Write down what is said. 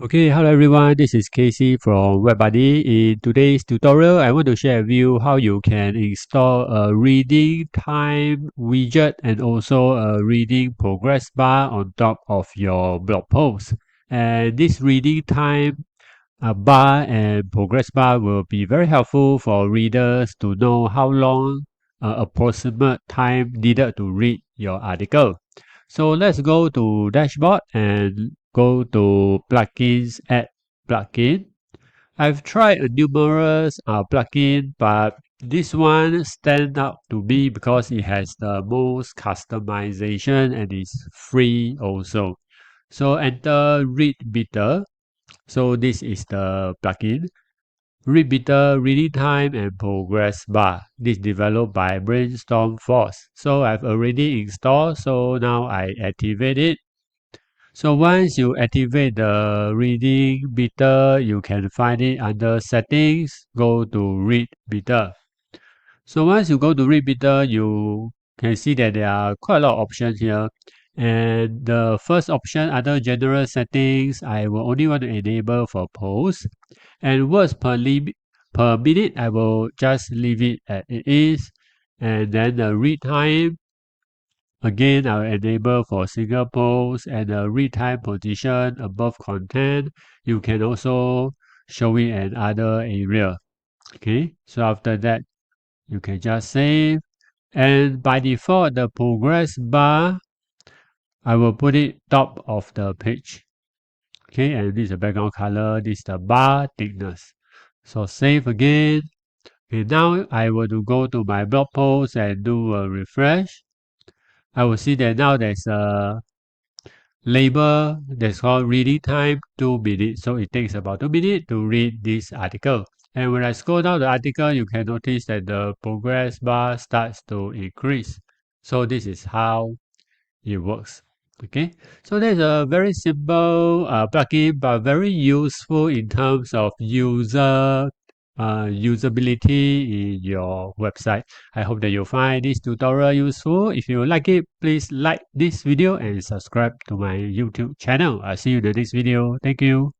Okay, hello everyone. This is Casey from WebBuddy. In today's tutorial, I want to share with you how you can install a reading time widget and also a reading progress bar on top of your blog post. And this reading time bar and progress bar will be very helpful for readers to know how long approximate time needed to read your article. So let's go to dashboard and go to plugins, add plugin. I've tried numerous plugin, but this one stands out to me because it has the most customization and is free also. So enter Read Better. So this is the plugin. Read Better, Reading Time and Progress Bar. This developed by Brainstorm Force. So I've already installed, so now I activate it. So once you activate the Reading Better, you can find it under Settings, go to Read Better. So once you go to Read Better, you can see that there are quite a lot of options here. And the first option under General Settings, I will only want to enable for posts. And words per minute, I will just leave it as it is. And then the read time, again, I'll enable for single post and the read time position above content. You can also show it in other area. Okay, so after that, you can just save. And by default, the progress bar, I will put it top of the page. Okay, and this is the background color, this is the bar thickness. So save again. Okay, now I will to go to my blog post and do a refresh. I will see that now there's a label that's called reading time 2 minutes. So it takes about 2 minutes to read this article. And when I scroll down the article, you can notice that the progress bar starts to increase. So this is how it works. Okay, so there's a very simple plugin, but very useful in terms of usability in your website. I hope that you find this tutorial useful. If you like it, please like this video and subscribe to my YouTube channel. I'll see you in the next video. Thank you.